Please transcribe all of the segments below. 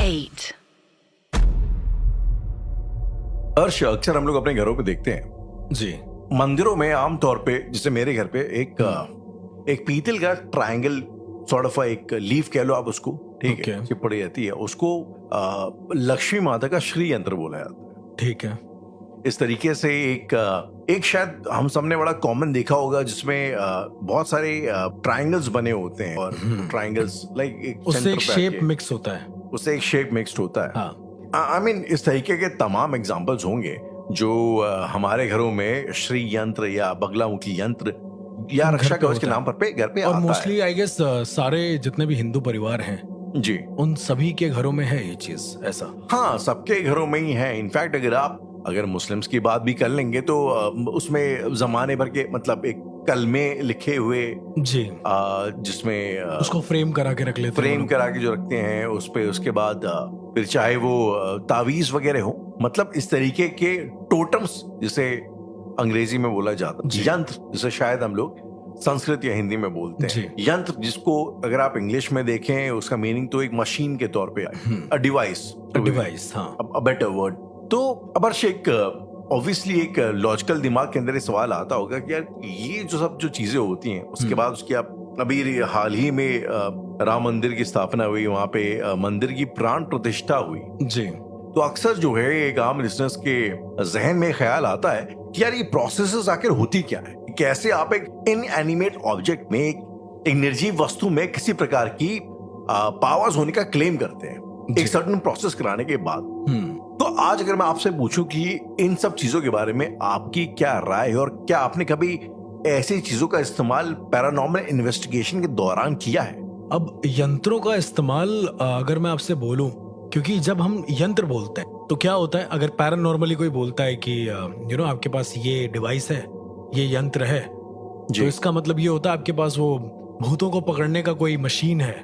8. हर्ष, अक्सर हम लोग अपने घरों पे देखते हैं जी। मंदिरों में आमतौर पे, जैसे मेरे घर पे एक पीतल का ट्रायंगल सॉर्ट ऑफ एक लीफ कह लो आप उसको, ठीक है, Okay. चिपड़ी रहती है, उसको लक्ष्मी माता का श्री यंत्र बोला जाता है। ठीक है। इस तरीके से एक शायद हम सबने बड़ा कॉमन देखा होगा जिसमें बहुत सारे ट्रायंगल्स बने होते हैं और ट्रायंगल्स लाइक एक उससे एक center पे शेप आके, मिक्स होता है। उससे एक शेप मिक्स्ड होता है। हाँ। आई मीन इस तरीके के तमाम एग्जांपल्स होंगे जो हमारे घरों में श्री यंत्र या बगलामुखी यंत्र या घर रक्षा पे कवच के होता नाम पर घर पे और आता मोस्टली आई गेस सारे जितने भी हिंदू परिवार हैं है जी। उन सभी के घरों में है ये चीज ऐसा। हाँ, सबके घरों में ही है। इनफैक्ट अगर मुस्लिम्स की बात भी कर लेंगे तो उसमें जमाने भर के मतलब एक कलमे लिखे हुए जी। जिसमें उसको फ्रेम करा के रख लेते हैं फ्रेम वो लोग। करा के जो रखते हैं उस पे, उसके बाद फिर चाहे वो तावीज वगैरह हो, मतलब इस तरीके के टोटम्स जिसे अंग्रेजी में बोला जाता जी। है, यंत्र जिसे शायद हम लोग संस्कृत या हिंदी में बोलते हैं, जी। यंत्र जिसको अगर आप इंग्लिश में देखें उसका मीनिंग तो एक मशीन के तौर पे है, अ डिवाइस, डिवाइस। हाँ। A better word. तो अब एक ऑब्वियसली एक लॉजिकल दिमाग के अंदर ये सवाल आता होगा कि यार ये जो सब जो चीजें होती हैं उसके बाद उसकी आप अभी हाल ही में राम मंदिर की स्थापना हुई, वहां पे मंदिर की प्राण प्रतिष्ठा हुई। जी। तो अक्सर जो है एक आम लिसनर्स के जहन में ख्याल आता है कि यार ये प्रोसेसेस आखिर होती क्या है, कैसे आप एक इनएनिमेट ऑब्जेक्ट में एक निर्जीव वस्तु में किसी प्रकार की पावर्स होने का क्लेम करते हैं एक सर्टेन प्रोसेस कराने के बाद। तो आज अगर मैं आपसे पूछूं कि इन सब चीजों के बारे में आपकी क्या राय है और क्या आपने कभी ऐसी चीजों का इस्तेमाल पैरानॉर्मल इन्वेस्टिगेशन के दौरान किया है? अब यंत्रों का इस्तेमाल अगर मैं आपसे बोलूं, क्योंकि जब हम यंत्र बोलते हैं तो क्या होता है, अगर पैरानॉर्मली कोई बोलता है कि आपके पास ये डिवाइस है, ये यंत्र है, तो इसका मतलब ये होता है आपके पास वो भूतों को पकड़ने का कोई मशीन है,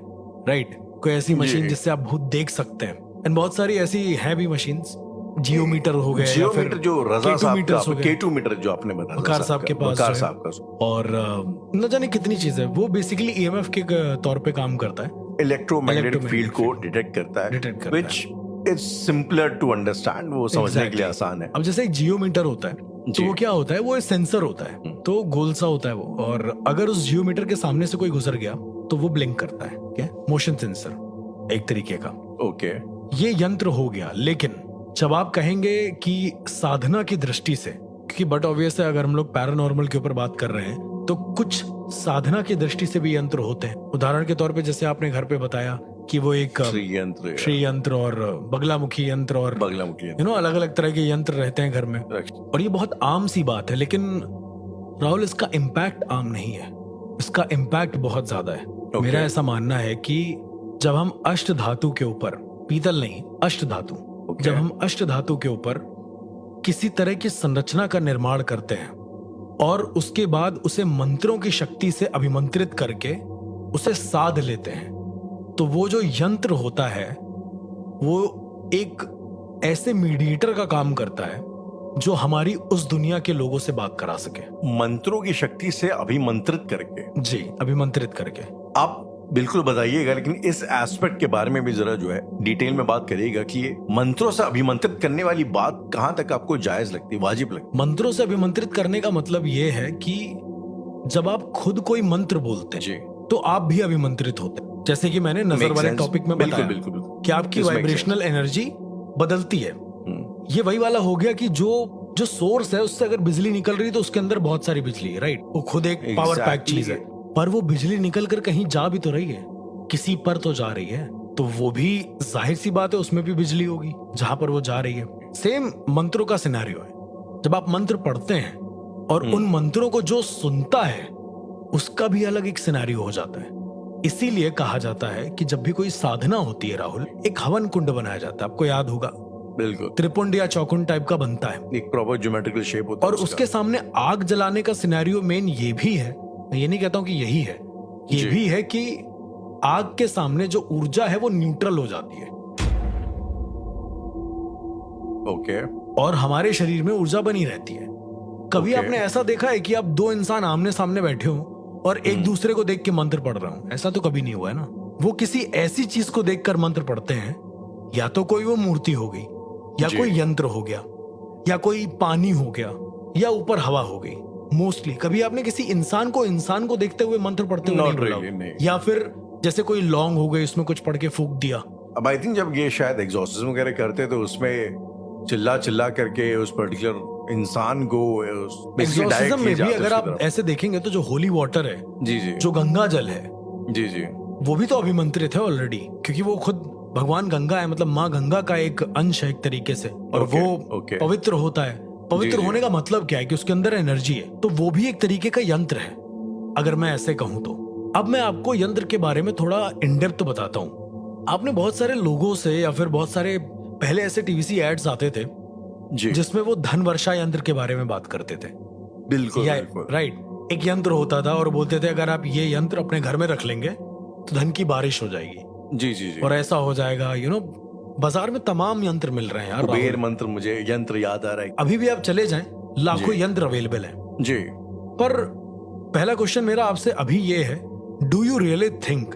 राइट? कोई ऐसी मशीन जिससे आप भूत देख सकते हैं। एंड बहुत सारी ऐसी है भी मशीन्स, जियोमीटर हो गए, जियोमीटर जो रजा साहब का, हो गए, केटू मीटर जो आपने बताया, वकार साहब के पास वकार जो है, साहब का, और न जाने कितनी चीजें, वो बेसिकली ईएमएफ के तौर पे काम करता है, इलेक्ट्रोमैग्नेटिक फील्ड को डिटेक्ट करता है, which it's simpler to understand, वो समझने के लिए आसान है। अब जैसे एक जियोमीटर होता है तो वो क्या होता है, वो एक सेंसर होता है, तो गोल सा होता है वो, और अगर उस जियोमीटर के सामने से कोई गुजर गया तो वो ब्लिंक करता है। क्या? मोशन सेंसर एक तरीके का। ओके, ये यंत्र हो गया। लेकिन जब आप कहेंगे कि साधना की दृष्टि से, क्योंकि बट ऑब्वियस है अगर हम लोग पैरानॉर्मल के ऊपर बात कर रहे हैं तो कुछ साधना की दृष्टि से भी यंत्र होते हैं। उदाहरण के तौर पे जैसे आपने घर पे बताया कि वो एक श्री यंत्र और बगलामुखी यंत्र और अलग अलग तरह के यंत्र रहते हैं घर में, और ये बहुत आम सी बात है। लेकिन राहुल, इसका इम्पैक्ट आम नहीं है, इसका इम्पैक्ट बहुत ज्यादा है। मेरा ऐसा मानना है कि जब हम अष्ट धातु के ऊपर, पीतल नहीं, अष्ट धातु, जब हम अष्ट धातु के ऊपर किसी तरह की संरचना का निर्माण करते हैं और उसके बाद उसे मंत्रों की शक्ति से अभिमंत्रित करके उसे साध लेते हैं, तो वो जो यंत्र होता है वो एक ऐसे मीडिएटर का काम करता है जो हमारी उस दुनिया के लोगों से बात करा सके, मंत्रों की शक्ति से अभिमंत्रित करके। जी, अभिमंत्रित करके। आप बिल्कुल बताइएगा, लेकिन इस एस्पेक्ट के बारे में भी जरा जो है डिटेल में बात करिएगा कि ये मंत्रों से अभिमंत्रित करने वाली बात कहां तक आपको जायज लगती, वाजिब लगती? मंत्रों से अभिमंत्रित करने का मतलब ये है कि जब आप खुद कोई मंत्र बोलते हैं तो आप भी अभिमंत्रित होते हैं। जैसे कि मैंने नजर वाले टॉपिक में बताया कि आपकी वाइब्रेशनल एनर्जी बदलती है। ये वही वाला हो गया कि जो सोर्स है उससे अगर बिजली निकल रही है तो उसके अंदर बहुत सारी बिजली है, राइट? वो खुद एक पावर पैक चीज है, पर वो बिजली निकल कर कहीं जा भी तो रही है, किसी पर तो जा रही है, तो वो भी जाहिर सी बात है उसमें भी बिजली होगी जहां पर वो जा रही है। सेम मंत्रों का सिनेरियो है। जब आप मंत्र पढ़ते हैं और उन मंत्रों को जो सुनता है उसका भी अलग एक सिनेरियो हो जाता है। इसीलिए कहा जाता है कि जब भी कोई साधना होती है राहुल, एक हवन कुंड बनाया जाता है, आपको याद होगा, बिल्कुल त्रिपुंड या चौकुंड टाइप का बनता है, एक प्रॉपर ज्योमेट्रिकल शेप होता है, और उसके सामने आग जलाने का सिनेरियो मेन ये भी है, मैं ये नहीं कहता हूं कि यही है, ये भी है कि आग के सामने जो ऊर्जा है वो न्यूट्रल हो जाती है। ओके। और हमारे शरीर में ऊर्जा बनी रहती है। कभी आपने ऐसा देखा है कि आप दो इंसान आमने सामने बैठे हो और एक दूसरे को देख के मंत्र पढ़ रहा हूं? ऐसा तो कभी नहीं हुआ है ना। वो किसी ऐसी चीज को देखकर मंत्र पढ़ते हैं या तो कोई वो मूर्ति हो गई, या जी। कोई यंत्र हो गया, या कोई पानी हो गया, या ऊपर हवा हो गई। मोस्टली कभी आपने किसी इंसान को देखते हुए मंत्र पढ़ते हुए Not नहीं बोला really, हो? नहीं। या फिर जैसे कोई लौंग हो गई, उसमें कुछ पढ़ के फूंक दिया। अब आई थिंक जब ये शायद एग्जॉर्सिज्म वगैरह करते तो उसमें चिल्ला चिल्ला करके उस पर्टिकुलर इंसान को basically direct एग्जॉर्सिज्म में किया भी जाता है अगर उसकी आप तरफ। ऐसे देखेंगे तो जो होली वाटर है, जी जी जो गंगा जल है, जी जी वो भी तो अभिमंत्रित है ऑलरेडी, क्योंकि वो खुद भगवान गंगा है, मतलब माँ गंगा का एक अंश है एक तरीके से। और Okay, वो okay. पवित्र होता है। पवित्र जी, जी। होने का मतलब क्या है कि उसके अंदर एनर्जी है, तो वो भी एक तरीके का यंत्र है, अगर मैं ऐसे कहूं तो। अब मैं आपको यंत्र के बारे में थोड़ा इन डेप्थ बताता हूं। आपने बहुत सारे लोगों से, या फिर बहुत सारे पहले ऐसे टीवीसी एड्स आते थे जी जिसमें वो धन वर्षा यंत्र के बारे में बात करते थे। बिल्कुल या बिल्कुल राइट, एक यंत्र होता था और बोलते थे अगर आप ये यंत्र अपने घर में रख लेंगे तो धन की बारिश हो जाएगी, जी जी जी और ऐसा हो जाएगा। बाजार में तमाम यंत्र मिल रहे हैं यार कुबेर राहुल। मंत्र, मुझे यंत्र याद आ रहा है। अभी भी आप चले जाएं, लाखों जी। यंत्र अवेलेबल हैं। जी पर पहला क्वेश्चन मेरा आपसे अभी ये है, डू यू रियली थिंक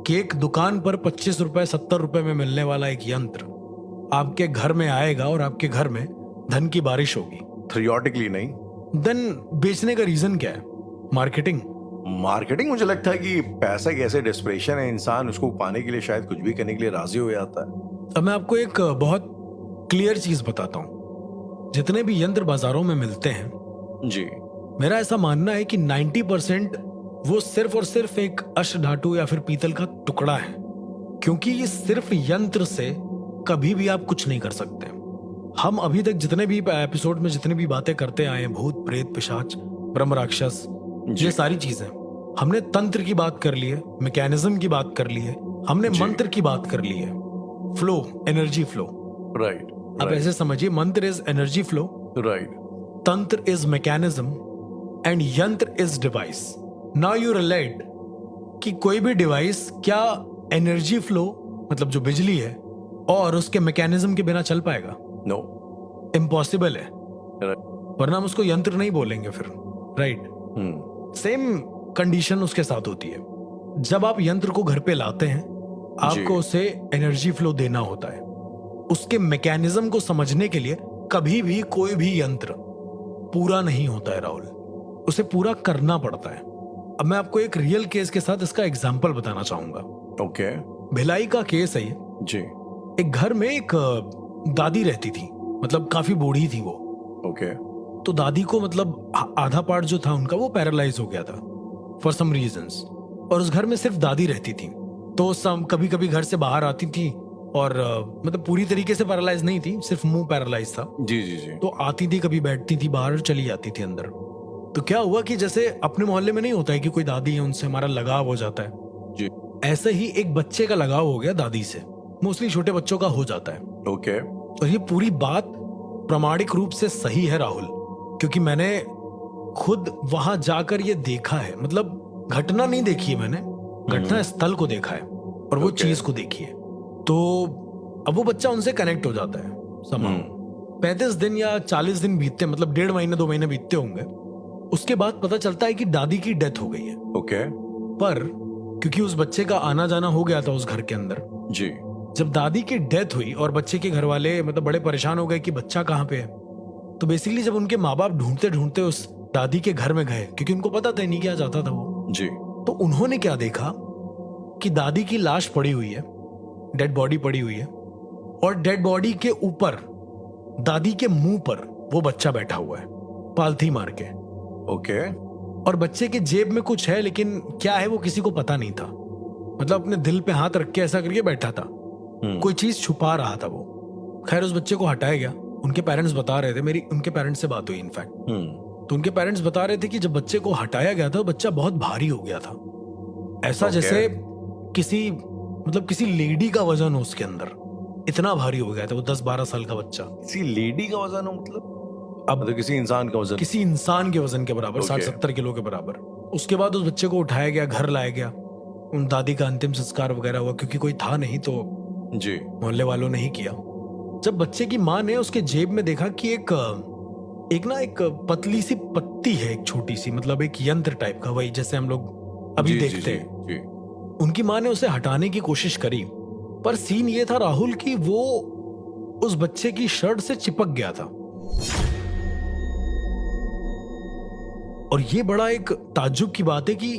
कि एक दुकान पर 25 रुपए 70 रुपए में मिलने वाला एक यंत्र आपके घर में आएगा और आपके घर में धन की बारिश होगी? थ्रियोटिकली नहीं, देन बेचने का रीजन क्या है? मार्केटिंग। मार्केटिंग। मुझे लगता है कि पैसा एक ऐसे डेस्परेशन है, इंसान उसको पाने के लिए शायद कुछ भी करने के लिए राजी हो जाता है। अब मैं आपको एक बहुत क्लियर चीज बताता हूं। जितने भी यंत्र बाजारों में मिलते हैं, जी मेरा ऐसा मानना है कि 90% वो सिर्फ और सिर्फ एक अष्ट धातु या फिर पीतल का टुकड़ा है, क्योंकि ये सिर्फ यंत्र से कभी भी आप कुछ नहीं कर सकते। हम अभी तक जितने भी एपिसोड में जितने भी बातें करते आए हैं, भूत प्रेत पिशाच ब्रह्म राक्षस, जी। ये सारी चीजें, हमने तंत्र की बात कर ली है, मैकेनिज्म की बात कर ली है, हमने जी। मंत्र की बात कर ली है, फ्लो, एनर्जी फ्लो। राइट आप ऐसे समझिए, मंत्र इज एनर्जी फ्लो, राइट तंत्र इज मैकेनिज्म, एंड यंत्र is device. Now you relate कि कोई भी डिवाइस क्या एनर्जी फ्लो, मतलब जो बिजली है, और उसके मैकेनिज्म के बिना चल पाएगा? नो इम्पॉसिबल है, वरना हम उसको यंत्र नहीं बोलेंगे फिर, राइट? सेम कंडीशन उसके साथ होती है। जब आप यंत्र को घर पे लाते हैं, आपको उसे एनर्जी फ्लो देना होता है। उसके मैकेनिज्म को समझने के लिए कभी भी कोई भी यंत्र पूरा नहीं होता है राहुल, उसे पूरा करना पड़ता है। अब मैं आपको एक रियल केस के साथ इसका एग्जाम्पल बताना चाहूंगा। ओके भिलाई का केस है ये। जी एक घर में एक दादी रहती थी, मतलब काफी बूढ़ी थी वो। ओके तो दादी को मतलब आधा पार्ट जो था उनका वो पैरालाइज हो गया था फॉर सम रीजंस, और उस घर में सिर्फ दादी रहती थी। तो कभी कभी घर से बाहर आती थी, और मतलब पूरी तरीके से पैरालाइज नहीं थी, सिर्फ मुंह पैरालाइज था। जी जी जी तो आती थी, कभी बैठती थी बाहर, चली जाती थी अंदर। तो क्या हुआ कि जैसे अपने मोहल्ले में नहीं होता है कि कोई दादी है उनसे हमारा लगाव हो जाता है, जी ऐसे ही एक बच्चे का लगाव हो गया दादी से। मोस्टली छोटे बच्चों का हो जाता है। ओके और ये पूरी बात प्रामाणिक रूप से सही है राहुल, क्योंकि मैंने खुद वहां जाकर ये देखा है। मतलब घटना नहीं देखी है मैंने, घटना स्थल को देखा है और वो Okay. चीज को देखी है। तो अब वो बच्चा उनसे कनेक्ट हो जाता है समाउ। 35 दिन या 40 दिन बीतते, मतलब 1.5 महीने 2 महीने बीतते होंगे। उसके बाद पता चलता है कि दादी की डेथ हो गई है। ओके पर क्योंकि उस बच्चे का आना जाना हो गया था उस घर के अंदर, जी जब दादी की डेथ हुई और बच्चे के घर वाले मतलब बड़े परेशान हो गए कि बच्चा कहाँ पे है, तो बेसिकली जब उनके माँ बाप ढूंढते ढूंढते उस दादी के घर में गए, क्योंकि उनको पता था नहीं किया जाता था वो, जी तो उन्होंने क्या देखा कि दादी की लाश पड़ी हुई है, डेड बॉडी पड़ी हुई है, और डेड बॉडी के ऊपर दादी के मुंह पर वो बच्चा बैठा हुआ है पालथी मार के। ओके और बच्चे के जेब में कुछ है, लेकिन क्या है वो किसी को पता नहीं था। मतलब अपने दिल पे हाथ रख के ऐसा करके बैठा था, कोई चीज छुपा रहा था वो। खैर उस बच्चे को हटाया गया। उनके पेरेंट्स बता रहे थे, मेरी उनके पेरेंट्स से बात हुई इनफैक्ट, तो उनके पेरेंट्स बता रहे थे कि जब बच्चे को हटाया गया था, बच्चा बहुत भारी हो गया था, ऐसा Okay. जैसे किसी लेडी का वजन हो उसके अंदर, इतना भारी हो गया था वो। 10-12 साल का बच्चा, किसी लेडी का वजन हो, मतलब अब मतलब किसी इंसान का वजन। किसी इंसान के वजन के बराबर, Okay. 60-70 किलो के बराबर। उसके बाद उस बच्चे को उठाया गया, घर लाया गया, उन दादी का अंतिम संस्कार वगैरह हुआ, क्योंकि कोई था नहीं तो जी मोहल्ले वालों ने ही किया। जब बच्चे की माँ ने उसके जेब में देखा कि एक पतली सी पत्ती है, एक छोटी सी, मतलब एक यंत्र टाइप का, वही जैसे हम लोग अभी जी, देखते जी, हैं। जी, उनकी माँ ने उसे हटाने की कोशिश करी, पर सीन ये था राहुल कि वो उस बच्चे की शर्ट से चिपक गया था। और ये बड़ा एक ताज्जुब की बात है कि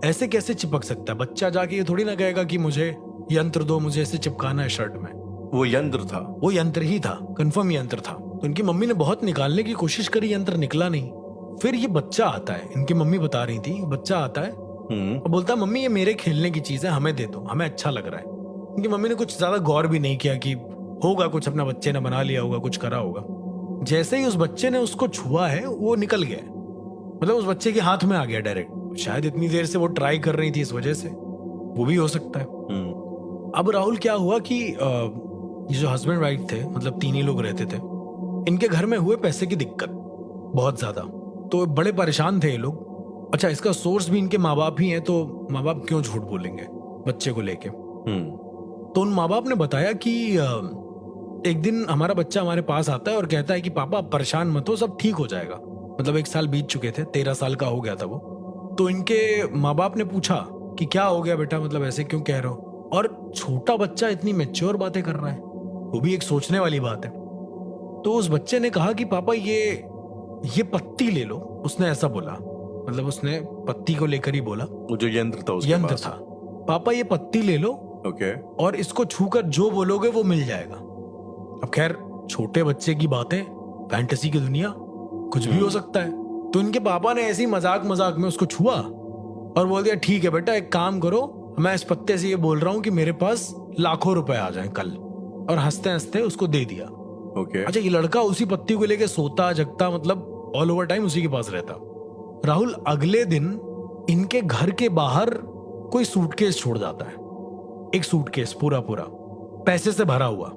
ऐसे कैसे चिपक सकता है। बच्चा जाके ये थोड़ी ना कहेगा कि मुझे यंत्र दो, मुझे ऐसे चिपकाना है शर्ट में। वो यंत्र था, वो यंत्र ही था, कंफर्म यंत्र था। तो इनकी मम्मी ने बहुत निकालने की कोशिश करी, यंत्र निकला नहीं। फिर ये बच्चा आता है, इनकी मम्मी बता रही थी, बच्चा आता है और बोलता है मम्मी ये मेरे खेलने की चीज है, हमें दे दो, हमें अच्छा लग रहा है। इनकी मम्मी ने कुछ ज्यादा गौर भी नहीं किया कि होगा कुछ अपना बच्चे ने बना लिया होगा, कुछ करा होगा। जैसे ही उस बच्चे ने उसको छुआ है वो निकल गया, मतलब उस बच्चे के हाथ में आ गया डायरेक्ट। शायद इतनी देर से वो ट्राई कर रही थी इस वजह से, वो भी हो सकता है। अब राहुल क्या हुआ कि ये जो हस्बैंड वाइफ थे, मतलब 3 ही लोग रहते थे, इनके घर में हुए पैसे की दिक्कत बहुत ज्यादा, तो बड़े परेशान थे ये लोग। अच्छा, इसका सोर्स भी इनके माँ बाप ही है, तो माँ बाप क्यों झूठ बोलेंगे बच्चे को लेके। तो उन माँ बाप ने बताया कि एक दिन हमारा बच्चा हमारे पास आता है और कहता है कि पापा आप परेशान मत हो, सब ठीक हो जाएगा। मतलब 1 साल बीत चुके थे, 13 साल का हो गया था वो। तो इनके माँ बाप ने पूछा कि क्या हो गया बेटा, मतलब ऐसे क्यों कह रहे हो। और छोटा बच्चा इतनी मैच्योर बातें कर रहा है, वो भी एक सोचने वाली बात है। तो उस बच्चे ने कहा कि पापा ये पत्ती ले लो। उसने ऐसा बोला, मतलब उसने पत्ती को लेकर ही बोला, वो जो यंत्र था उसके यंत्र पास। था। पापा ये पत्ती ले लो ओके। और इसको छूकर जो बोलोगे वो मिल जाएगा। अब खैर छोटे बच्चे की बातें, फैंटेसी की दुनिया, कुछ भी हो सकता है। तो इनके पापा ने ऐसे ही मजाक मजाक में उसको छुआ और बोल दिया ठीक है बेटा, एक काम करो, मैं इस पत्ते से ये बोल रहा हूँ कि मेरे पास लाखों रुपए आ जाएं कल। और हंसते हंसते उसको दे दिया। ओके। अच्छा, ये लड़का उसी पत्ती को लेके सोता जगता, मतलब ऑल ओवर टाइम उसी के पास रहता। राहुल अगले दिन इनके घर के बाहर कोई सूटकेस छोड़ जाता है, एक सूटकेस पूरा पैसे से भरा हुआ,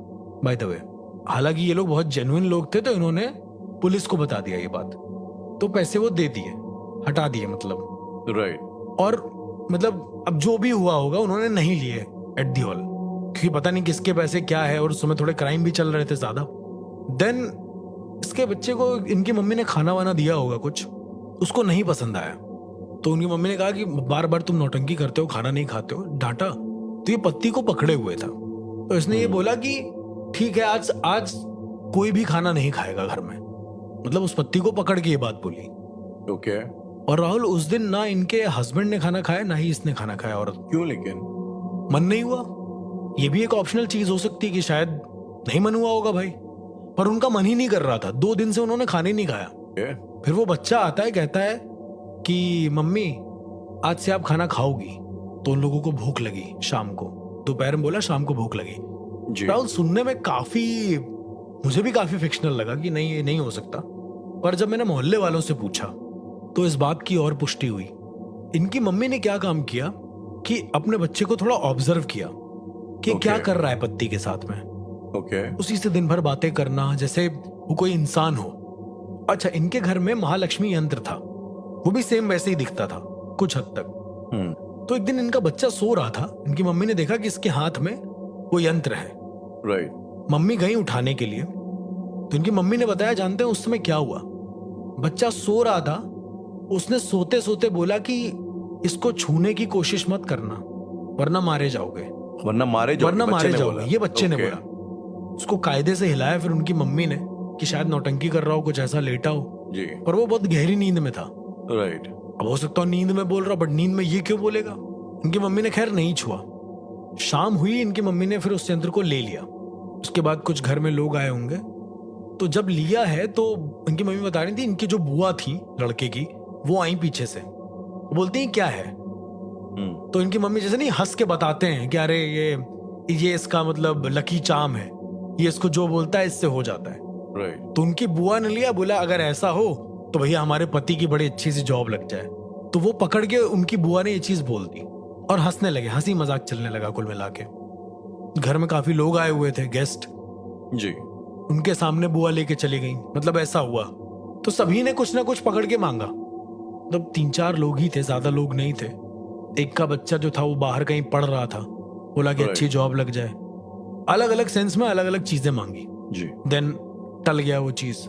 बाय द वे। हालांकि ये लोग बहुत जेन्युइन लोग थे, तो इन्होंने पुलिस को बता दिया ये बात, तो पैसे वो दे दिए, हटा दिए मतलब। राइट। और मतलब अब जो भी हुआ होगा उन्होंने नहीं लिए एट दी हॉल, क्योंकि पता नहीं किसके पैसे क्या है, और उस समय थोड़े क्राइम भी चल रहे थे ज्यादा। देन इसके बच्चे को इनकी मम्मी ने खाना वाना दिया होगा कुछ, उसको नहीं पसंद आया। तो उनकी मम्मी ने कहा कि बार बार तुम नौटंकी करते हो, खाना नहीं खाते हो, डांटा। तो ये पत्ती को पकड़े हुए था, तो इसने ये बोला कि ठीक है, आज कोई भी खाना नहीं खाएगा घर में, मतलब उस पत्ती को पकड़ के ये बात बोली। ओके। और राहुल उस दिन ना इनके हस्बैंड ने खाना खाया, ना ही इसने खाना खाया। औरत क्यों? लेकिन मन नहीं हुआ। ये भी एक ऑप्शनल चीज हो सकती है कि शायद नहीं मन हुआ होगा भाई, पर उनका मन ही नहीं कर रहा था। 2 दिन से उन्होंने खाने ही नहीं खाया। फिर वो बच्चा आता है, कहता है कि मम्मी आज से आप खाना खाओगी। तो उन लोगों को भूख लगी शाम को, दोपहर में बोला शाम को भूख लगी। राहुल सुनने में काफी, मुझे भी काफी फिक्शनल लगा कि नहीं ये नहीं हो सकता। पर जब मैंने मोहल्ले वालों से पूछा तो इस बात की और पुष्टि हुई। इनकी मम्मी ने क्या काम किया कि अपने बच्चे को थोड़ा ऑब्जर्व किया कि क्या कर रहा है पत्ती के साथ में। उसी से दिन भर बातें करना, जैसे वो कोई इंसान हो। अच्छा, इनके घर में महालक्ष्मी यंत्र था, वो भी सेम वैसे ही दिखता था कुछ हद तक। तो एक दिन इनका बच्चा सो रहा था, इनकी मम्मी ने देखा कि इसके हाथ में वो यंत्र है। राइट। मम्मी गई उठाने के लिए, तो इनकी मम्मी ने बताया, जानते हैं उस समय क्या हुआ? बच्चा सो रहा था, उसने सोते सोते बोला कि इसको छूने की कोशिश मत करना वरना मारे जाओगे, वरना मारे जाओगे, ये बच्चे ने बोला। उसको कायदे से हिलाया फिर उनकी मम्मी ने कि शायद नौटंकी कर रहा हो, कुछ ऐसा लेटा हो जी। पर वो बहुत गहरी नींद में था। राइट। अब हो सकता है नींद में बोल रहा, बट नींद में ये क्यों बोलेगा? इनकी मम्मी ने खैर नहीं छुआ। शाम हुई, इनकी मम्मी ने फिर उस यंत्र को ले लिया। उसके बाद कुछ घर में लोग आए होंगे, तो जब लिया है तो इनकी मम्मी बता रही थी, इनकी जो बुआ थी लड़के की, वो आई पीछे से, बोलती हैं क्या है। तो इनकी मम्मी जैसे नहीं हंस के बताते हैं कि अरे ये इसका मतलब लकी चार्म है, ये इसको जो बोलता है इससे हो जाता है। राइट। तो उनकी बुआ ने लिया, बोला अगर ऐसा हो तो भैया हमारे पति की बड़ी अच्छी सी जॉब लग जाए। तो वो पकड़ के उनकी बुआ ने ये चीज बोल दी और हंसने लगे, हंसी मजाक चलने लगा। कुल मिला के घर में काफी लोग आए हुए थे, गेस्ट जी। उनके सामने बुआ लेके चली गई, मतलब ऐसा हुआ। तो सभी ने कुछ ना कुछ पकड़ के मांगा, मतलब 3-4 लोग ही थे, ज्यादा लोग नहीं थे। एक का बच्चा जो था वो बाहर कहीं पढ़ रहा था, बोला कि अच्छी जॉब लग जाए। अलग अलग सेंस में अलग अलग चीजें मांगी जी। देन टल गया वो चीज।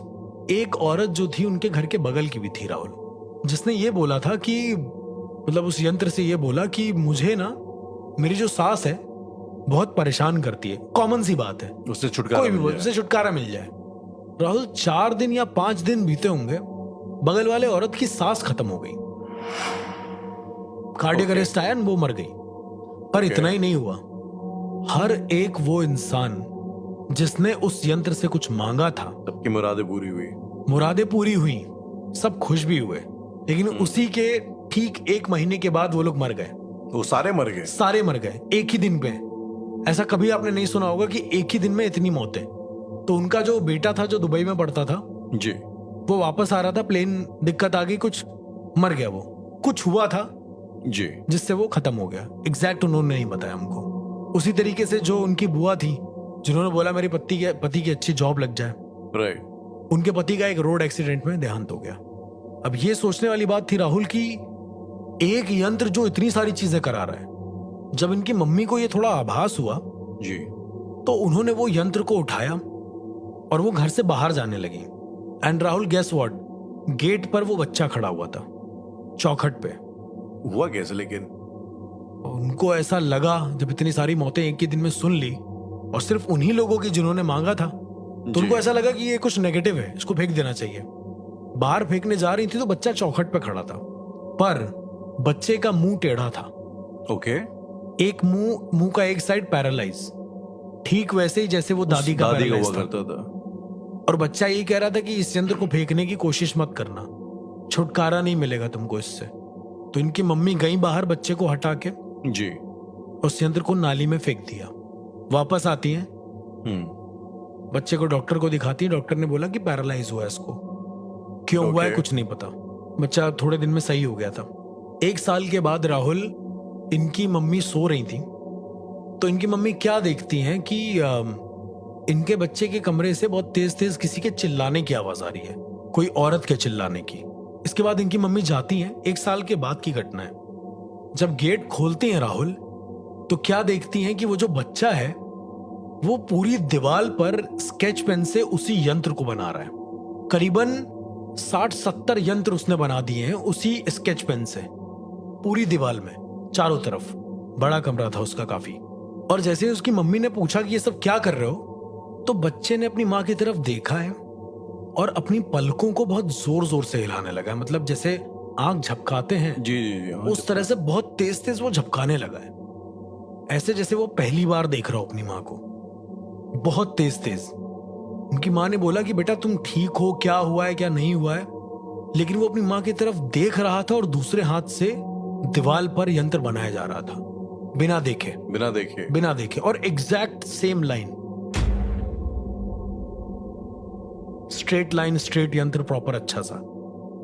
एक औरत जो थी उनके घर के बगल की भी थी राहुल, जिसने ये बोला था कि मतलब उस यंत्र से ये बोला कि मुझे ना, मेरी जो सास है बहुत परेशान करती है, कॉमन सी बात है, उससे छुटकारा कोई भी मिल बोल जाए। उससे छुटकारा मिल जाए। राहुल 4 दिन या 5 दिन बीते होंगे, बगल वाले औरत की सांस खत्म हो गई, कार्डियक Okay. अरेस्ट आया, वो मर गई। पर इतना ही नहीं हुआ, हर एक वो इंसान जिसने उस यंत्र से कुछ मांगा था, सबकी मुरादें पूरी हुई। मुरादें पूरी हुई, सब खुश भी हुए, लेकिन उसी के ठीक 1 महीने के बाद वो लोग मर गए। वो सारे मर गए। सारे मर गए एक ही दिन पे। ऐसा कभी आपने नहीं सुना होगा कि एक ही दिन में इतनी मौतें। तो उनका जो बेटा था जो दुबई में पढ़ता था, जी वो वापस आ रहा था, प्लेन दिक्कत आ गई, कुछ मर गया, वो कुछ हुआ था जी जिससे वो खत्म हो गया। एग्जैक्ट उन्होंने नहीं बताया हमको। उसी तरीके से जो उनकी बुआ थी, जिन्होंने बोला मेरे पति की अच्छी जॉब लग जाए, राइट। उनके पति का एक रोड एक्सीडेंट में देहांत हो गया। अब ये सोचने वाली बात थी राहुल की, एक यंत्र जो इतनी सारी चीजें करा रहा है। जब इनकी मम्मी को ये थोड़ा आभास हुआ जी तो उन्होंने वो यंत्र को उठाया और वो घर से बाहर जाने लगी। And Rahul guess what, gate पर वो बच्चा खड़ा हुआ था, चौखट पे। हुआ कैसे लेकिन? उनको ऐसा लगा, जब इतनी सारी मौतें एक ही दिन में सुन ली और सिर्फ उन्हीं लोगों की जिन्होंने मांगा था, तो जी। उनको ऐसा लगा कि ये कुछ नेगेटिव है, इसको फेंक देना चाहिए। बाहर फेंकने जा रही थी तो बच्चा चौखट पे खड़ा था, पर बच्चे का मुंह टेढ़ा था। ओके। एक मुंह का एक साइड पैरालाइज, ठीक वैसे ही जैसे वो दादी का दादी का पैरालाइज हुआ था। करता था। और बच्चा ये कह रहा था कि इस यंत्र को फेंकने की कोशिश मत करना, छुटकारा नहीं मिलेगा तुमको इससे। तो इनकी मम्मी गई बाहर, बच्चे को हटा के जी। उस यंत्र को नाली में फेंक दिया। वापस आती हैं, बच्चे को डॉक्टर को दिखाती है। डॉक्टर ने बोला कि पैरालाइज हुआ है इसको, क्यों हुआ है Okay. कुछ नहीं पता। बच्चा थोड़े दिन में सही हो गया था। 1 साल के बाद राहुल, इनकी मम्मी सो रही थी, तो इनकी मम्मी क्या देखती हैं कि इनके बच्चे के कमरे से बहुत तेज तेज किसी के चिल्लाने की आवाज आ रही है, कोई औरत के चिल्लाने की। इसके बाद इनकी मम्मी जाती हैं, 1 साल के बाद की घटना है। जब गेट खोलती हैं राहुल, तो क्या देखती हैं कि वो जो बच्चा है वो पूरी दीवार पर स्केच पेन से उसी यंत्र को बना रहा है। करीबन 60-70 यंत्र उसने बना दिए हैं उसी स्केच पेन से, पूरी दीवार में चारों तरफ। बड़ा कमरा था उसका काफी। और जैसे ही उसकी मम्मी ने पूछा कि ये सब क्या कर रहे हो, तो बच्चे ने अपनी माँ की तरफ देखा है और अपनी पलकों को बहुत जोर जोर से हिलाने लगा है। मतलब जैसे आंख झपकाते हैं, जी जी जी, हाँ, उस तरह से बहुत तेज तेज वो झपकाने लगा है, ऐसे जैसे वो पहली बार देख रहा हो अपनी माँ को, बहुत तेज तेज। उनकी माँ ने बोला कि बेटा तुम ठीक हो, क्या हुआ है क्या नहीं हुआ है। लेकिन वो अपनी माँ की तरफ देख रहा था और दूसरे हाथ से दीवार पर यंत्र बनाया जा रहा था, बिना देखे बिना देखे। और exact same line, straight line, straight यंत्र, प्रॉपर अच्छा सा।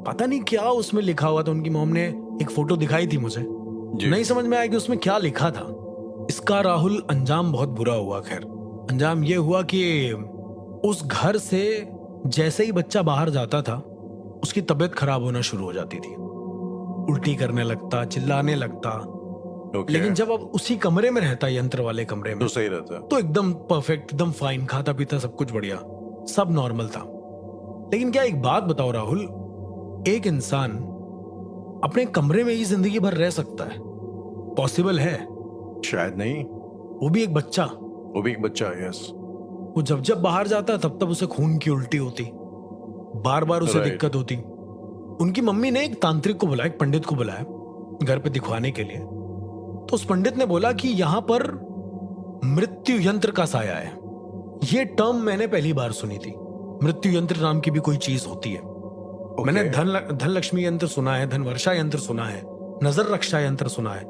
पता नहीं क्या उसमें लिखा हुआ था। उनकी मॉम ने एक फोटो दिखाई थी मुझे, जी। नहीं समझ में आया कि उसमें क्या लिखा था। इसका राहुल अंजाम बहुत बुरा हुआ। खैर, अंजाम ये हुआ कि उस घर से जैसे ही बच्चा बाहर जाता था, उसकी तबीयत खराब होना शुरू हो जाती थी, उल्टी करने लगता, चिल्लाने लगता। ओके। लेकिन जब अब उसी कमरे में रहता, यंत्र वाले कमरे में, तो सही रहता। तो एकदम परफेक्ट, एकदम फाइन, खाता पीता सब कुछ बढ़िया, सब नॉर्मल था। लेकिन क्या एक बात बताओ राहुल, एक इंसान अपने कमरे में ही जिंदगी भर रह सकता है? पॉसिबल है? शायद नहीं। वो भी एक बच्चा। वो भी एक बच्चा है, यस। वो जब जब बाहर जाता तब तब उसे खून की उल्टी होती, बार बार उसे Right. दिक्कत होती। उनकी मम्मी ने एक तांत्रिक को बुलाया, एक पंडित को बुलाया घर पे दिखवाने के लिए। तो उस पंडित ने बोला कि यहां पर मृत्यु यंत्र का साया है। ये टर्म मैंने पहली बार सुनी थी, मृत्यु यंत्र नाम की भी कोई चीज होती है। मैंने धन लक्ष्मी यंत्र सुना है, धन वर्षा यंत्र सुना है, नजर रक्षा यंत्र सुना है।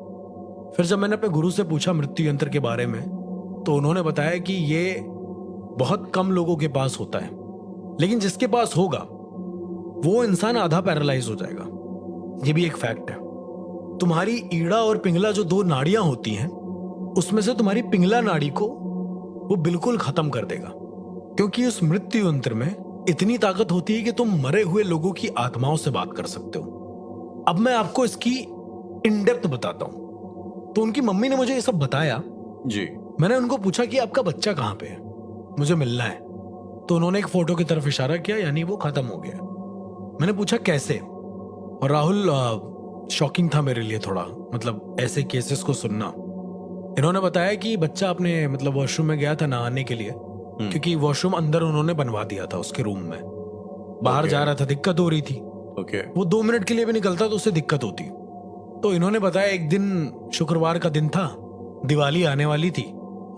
फिर जब मैंने अपने गुरु से पूछा मृत्यु यंत्र के बारे में, तो उन्होंने बताया कि ये बहुत कम लोगों के पास होता है, लेकिन जिसके पास होगा वो इंसान आधा पैरालाइज हो जाएगा। ये भी एक फैक्ट है। तुम्हारी ईड़ा और पिंगला जो 2 नाड़ियां होती हैं, उसमें से तुम्हारी पिंगला नाड़ी को वो बिल्कुल खत्म कर देगा, क्योंकि उस मृत्यु यंत्र में इतनी ताकत होती है कि तुम मरे हुए लोगों की आत्माओं से बात कर सकते हो। अब मैं आपको इसकी इन डेप्थ बताता हूं। तो उनकी मम्मी ने मुझे ये सब बताया। जी। मैंने उनको पूछा कि आपका बच्चा कहां पे है, मुझे मिलना है। तो उन्होंने एक फोटो की तरफ इशारा किया, यानी वो खत्म हो गया। मैंने पूछा कैसे, और राहुल शॉकिंग था मेरे लिए थोड़ा, मतलब ऐसे केसेस को सुनना। इन्होंने बताया कि बच्चा अपने मतलब वॉशरूम में गया था नहाने के लिए, क्योंकि वॉशरूम अंदर उन्होंने बनवा दिया था उसके रूम में। बाहर Okay. जा रहा था, दिक्कत हो रही थी। ओके वो 2 मिनट के लिए भी निकलता तो उससे दिक्कत होती। तो इन्होंने बताया एक दिन शुक्रवार का दिन था, दिवाली आने वाली थी,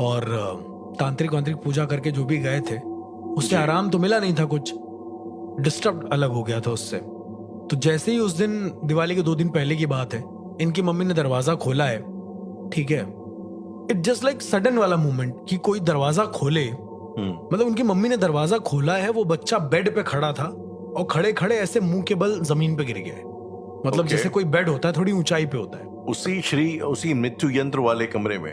और तांत्रिक वांत्रिक पूजा करके जो भी गए थे उससे जी। आराम तो मिला नहीं था, कुछ डिस्टर्ब अलग हो गया था उससे। तो जैसे ही उस दिन दिवाली के 2 दिन पहले की बात है, इनकी मम्मी ने दरवाजा खोला है, ठीक है। इट जस्ट लाइक सडन वाला मूवमेंट कि कोई दरवाजा खोले, मतलब उनकी मम्मी ने दरवाजा खोला है, वो बच्चा बेड पे खड़ा था और खड़े खड़े ऐसे मुंह के बल जमीन पे गिर गया है। मतलब Okay. जैसे कोई बेड होता है थोड़ी ऊंचाई पे होता है। उसी मृत्यु यंत्र वाले कमरे में।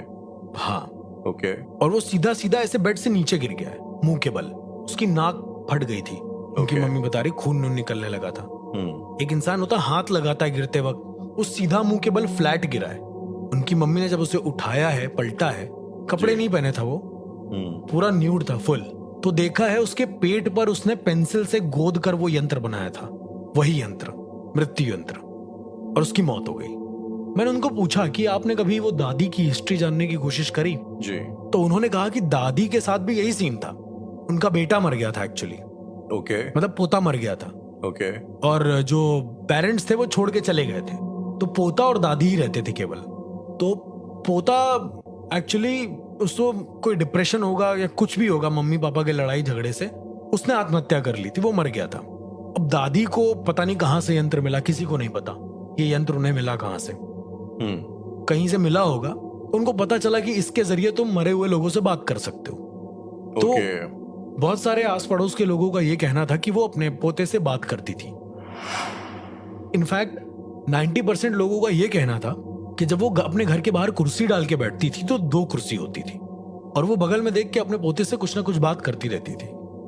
हाँ, ओके और वो सीधा सीधा ऐसे बेड से नीचे गिर गया है मुंह के बल। उसकी नाक फट गई थी, उनकी Okay. मम्मी बता रही, खून नून निकलने लगा था। एक इंसान होता हाथ लगाता है गिरते वक्त, वो सीधा मुंह के बल फ्लैट गिरा है। उनकी मम्मी ने जब उसे उठाया है, पलटा है, कपड़े नहीं पहने था वो, पूरा न्यूड था फुल, तो देखा है उसके पेट पर उसने पेंसिल से गोद कर वो यंत्र बनाया था, वही यंत्र, मृत्यु यंत्र, और उसकी मौत हो गई। मैंने उनको पूछा कि आपने कभी वो दादी की हिस्ट्री जानने की कोशिश करी? जी तो उन्होंने कहा कि दादी के साथ भी यही सीन था। उनका बेटा मर गया था एक्चुअली, ओके मतलब पोता मर गया था, ओके और जो पेरेंट्स थे वो छोड़ के चले गए थे, तो पोता और दादी ही रहते थे केवल। तो पोता एक्चुअली उसको कोई डिप्रेशन होगा या कुछ भी होगा, मम्मी पापा के लड़ाई झगड़े से उसने आत्महत्या कर ली थी, वो मर गया था। अब दादी को पता नहीं कहां से यंत्र मिला, किसी को नहीं पता ये यंत्र उन्हें मिला कहां से, कहीं से मिला होगा। उनको पता चला कि इसके जरिए तुम मरे हुए लोगों से बात कर सकते हो। तो ओके बहुत सारे आस पड़ोस के लोगों का यह कहना था कि वो अपने पोते से बात करती थी। इनफैक्ट 90% लोगों का यह कहना था कि जब वो अपने घर के बाहर कुर्सी डाल के बैठती थी तो 2 कुर्सी होती थी, और वो बगल में देख के अपने पोते से कुछ ना कुछ बात करती रहती थी।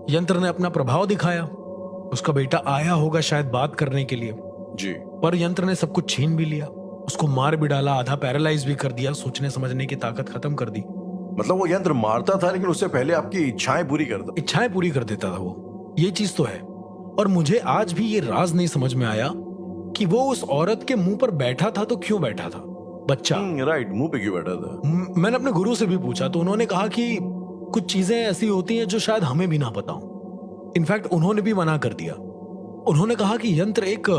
यंत्र ने अपना प्रभाव दिखाया, उसका बेटा आया होगा शायद बात करने के लिए, जी पर यंत्र ने सब कुछ छीन भी लिया, उसको मार भी डाला, आधा पैरालाइज भी कर दिया, सोचने समझने की ताकत खत्म कर दी। मतलब वो यंत्र मारता था लेकिन उससे पहले आपकी इच्छाएं पूरी करता। इच्छाएं पूरी कर देता था वो, ये चीज तो है। और मुझे आज भी ये राज नहीं समझ में आया कि वो उस औरत के मुंह पर बैठा था तो क्यों बैठा था बच्चा। राइट, मुंह पे क्यों बैठा था? मैंने अपने गुरु से भी पूछा तो उन्होंने कहा कि कुछ चीजें ऐसी होती हैं जो शायद हमें भी ना पता हो। इनफैक्ट उन्होंने भी मना कर दिया। उन्होंने कहा कि यंत्र एक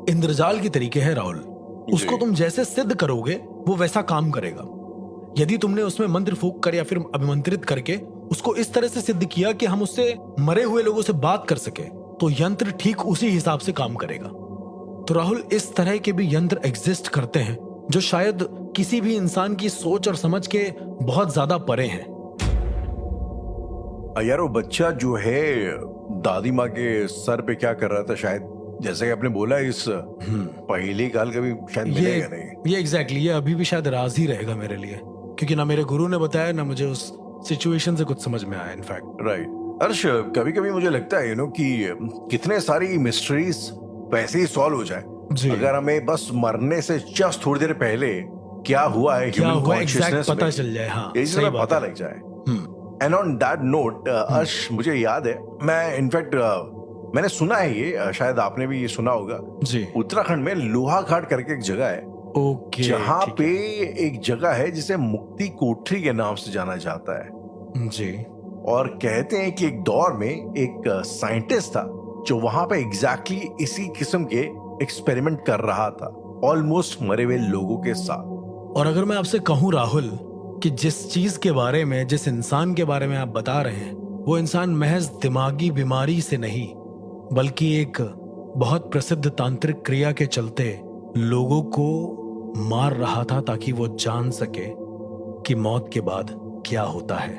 इंद्रजाल की तरीके है राहुल, उसको तुम जैसे सिद्ध करोगे वो वैसा काम करेगा। यदि तुमने उसमें मंत्र फूंक कर या फिर अभिमंत्रित करके उसको इस तरह से सिद्ध किया कि हम उससे मरे हुए लोगों से बात कर सके, तो यंत्र ठीक उसी हिसाब से काम करेगा। तो राहुल, इस तरह के भी यंत्र एग्जिस्ट करते हैं जो शायद किसी भी इंसान की सोच और समझ के बहुत ज्यादा परे हैं। यार वो बच्चा जो है दादी माँ के सर पे क्या कर रहा था, शायद जैसे कि आपने बोला इस पहली काल का भी शायद मिलेगा नहीं। ये एग्जैक्टली ये अभी भी शायद राज ही रहेगा मेरे लिए, क्योंकि ना मेरे गुरु ने बताया ना मुझे उस सिचुएशन से कुछ समझ में आया। इनफैक्ट राइट हर्ष, कभी कभी मुझे लगता है कि कितने सारी मिस्ट्रीज वैसे ही सॉल्व हो जाए जी। अगर हमें बस मरने से जस्ट थोड़ी देर पहले क्या हुआ है क्या ह्यूमन हुआ एग्जैक्ट कॉन्शियसनेस पता में, चल जाए। हाँ, ये सही चीज़ बात पता है। लग जाए। एंड ऑन दैट नोट हर्ष, मुझे याद है, मैं इनफैक्ट मैंने सुना है ये, शायद आपने भी ये सुना होगा, जी। उत्तराखंड में लोहा घाट करके एक जगह है, ओके, जहाँ ठीक पे एक जगह है जिसे मुक्ति कोठरी के नाम से जाना जाता है। है। जी। और कहते हैं कि एक दौर में एक साइंटिस्ट था जो वहां पे एग्जैक्टली इसी किस्म के एक्सपेरिमेंट कर रहा था, ऑलमोस्ट मरे हुए लोगों के साथ। और अगर मैं आपसे कहूं राहुल कि जिस चीज के बारे में, जिस इंसान के बारे में आप बता रहे हैं, वो इंसान महज दिमागी बीमारी से नहीं बल्कि एक बहुत प्रसिद्ध तांत्रिक क्रिया के चलते लोगों को मार रहा था ताकि वो जान सके कि मौत के बाद क्या होता है।